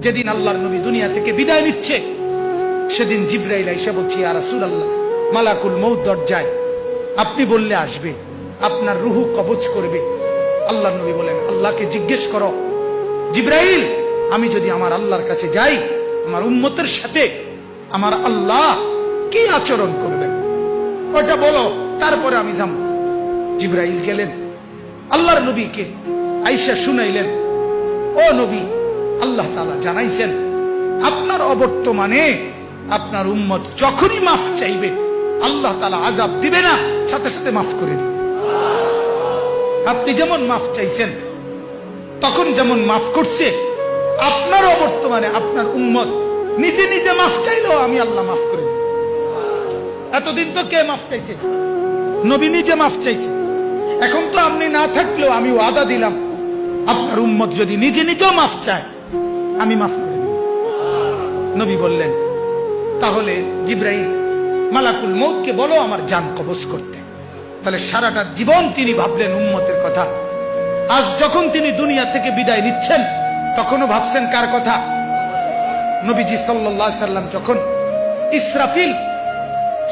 যেদিন আল্লাহর নবী দুনিয়া থেকে বিদায় নিচ্ছে, সেদিন জিবরাইল আইসা বলছে, ইয়া রাসূলুল্লাহ, মালাকুল মউত দরজায়, আপনি বললে আসবে, আপনার রুহু কবজ করবে। আল্লাহর নবী বলেন, আল্লাহকে জিজ্ঞেস করো জিবরাইল, আমি যদি আমার আল্লাহর কাছে যাই, আমার উম্মতের সাথে আমার আল্লাহ কি আচরণ করবেন, ওটা বলো, তারপরে আমি যাব। জিবরাইল গেলেন, আল্লাহর নবীকে আয়েশা শুনাইলেন, ও নবী, আল্লাহ তাআলা জানাইছেন আপনার অবর্তমানে আপনার উম্মত যখনই মাফ চাইবে, আল্লাহ তাআলা আযাব দিবে না, সাথে সাথে মাফ করে দিবে। আপনি যেমন মাফ চাইছেন, তখন যেমন মাফ করছে, আপনার অবর্তমানে আপনার উম্মত নিজে নিজে মাফ চাইলেও আমি আল্লাহ মাফ করে দিই। এতদিন তো কে মাফ চাইছে? নবী নিজে মাফ চাইছে। এখন তো আপনি না থাকলেও আমি ওয়াদা দিলাম, আপনার উম্মত যদি নিজে নিজেও মাফ চায়, আমি মাফ করে দিই। নবী বললেন, তাহলে জিবরাইল, মালাকুল মউতকে বলো আমার জান কবজ করতে। তাহলে সারাটা জীবন তিনি ভাবলেন উম্মতের কথা। আজ যখন তিনি দুনিয়া থেকে বিদায় নিচ্ছেন, তখনও ভাবছেন কার কথা? নবীজি সাল্লাল্লাহু আলাইহি সাল্লাম যখন ইসরাফিল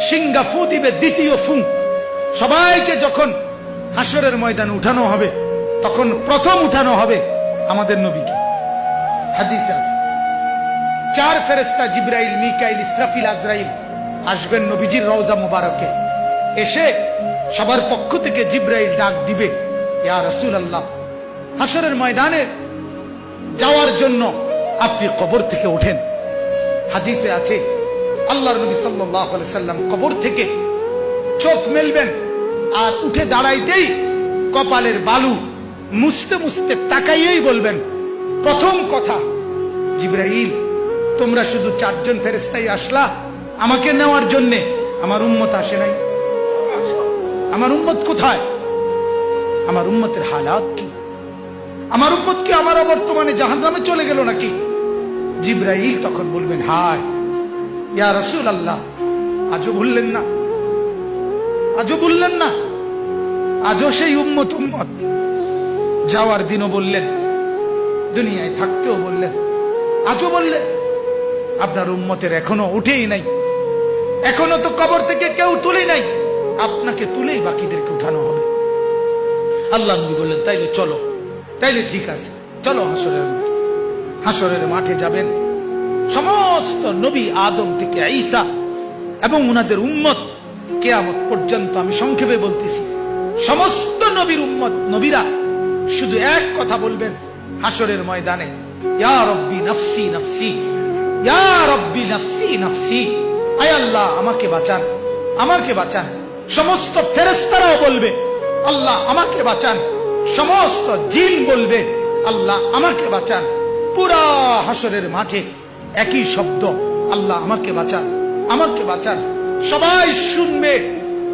সিংহা ফু দিবে, দ্বিতীয় ফু, সবাইকে যখন হাসরের ময়দানে উঠানো হবে, তখন প্রথম উঠানো হবে আমাদের নবীকে। হাদিসে আছে, 4 ফেরেশতা জিবরাইল, মিকাইল, ইসরাফিল, আজরাইল আসবেন নবীজির রওজা মুবারকে। এসে সবার পক্ষ থেকে জিবরাইল ডাক দিবে, ইয়া রাসূলুল্লাহ, হাসরের ময়দানে যাওয়ার জন্য আপনি কবর থেকে ওঠেন। হাদিসে আছে, আল্লাহর নবী সাল্লাল্লাহু আলাইহি সাল্লাম কবর থেকে চোখ মেলবেন, আর উঠে দাঁড়াইতেই কপালের বালু মুছতে মুছতে তাকাইয়েই বলবেন, প্রথম কথা, জিবরাইল, তোমরা শুধু 4 জন ফেরেশতাই আসলা আমাকে নেওয়ার জন্য, আমার উম্মত আসে নাই। আমার উম্মত কোথায়? আমার উম্মতের হালাত কি? আমার উম্মত কি আমার বর্তমানে জাহান্নামে চলে গেল নাকি? জিবরাইল তখন বলবেন, হায় ইয়া রাসূলুল্লাহ, আজও ভুললেন না, আজও ভুললেন না, আজও সেই উম্মত উম্মত। যাওয়ার দিনও বললেন, দুনিয়ায় থাকতেও বললেন, আজও বললেন, আপনার উম্মতের এখনো উঠেই নাই, এখনো তো কবর থেকে কেউ তুলে নাই, আপনাকে তুলেই বাকিদেরকে উঠানো হবে। আল্লাহ নবী বললেন, তাইলে চলো, তাইলে ঠিক আছে, চলো হাসরের মাঠে। হাসরের মাঠে যাবেন সমস্ত নবী, আদম থেকে ঈসা এবং উনাদের উম্মত কিয়ামত পর্যন্ত। আমি সংক্ষেপে বলতেছি, সমস্ত নবীর উম্মত, নবীরা শুধু এক কথা বলবেন হাসরের ময়দানে, ইয়া রব্বি নফসি নফসি, ইয়া রব্বি নফসি নফসি, আয় আল্লাহ আমাকে বাঁচান, আমাকে বাঁচান। সমস্ত ফেরেশতারাও বলবে, আল্লাহ আমাকে বাঁচান। সমস্ত জিন বলবে, আল্লাহ আমাকে বাঁচান। পুরা হাসরের মাঠে একই শব্দ, আল্লাহ আমাকে বাঁচান, আমাকে বাঁচান। সবাই শুনবে,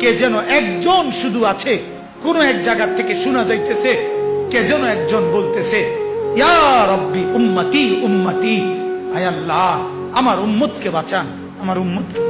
কে যেন একজন শুধু আছে, কোন এক জায়গা থেকে শোনা যাইতেছে, কে যেন একজন বলতেছে, ইয়া রব্বি উম্মতি উম্মতি, আয় আল্লাহ আমার উম্মতকে বাঁচান, আমার উম্মতকে।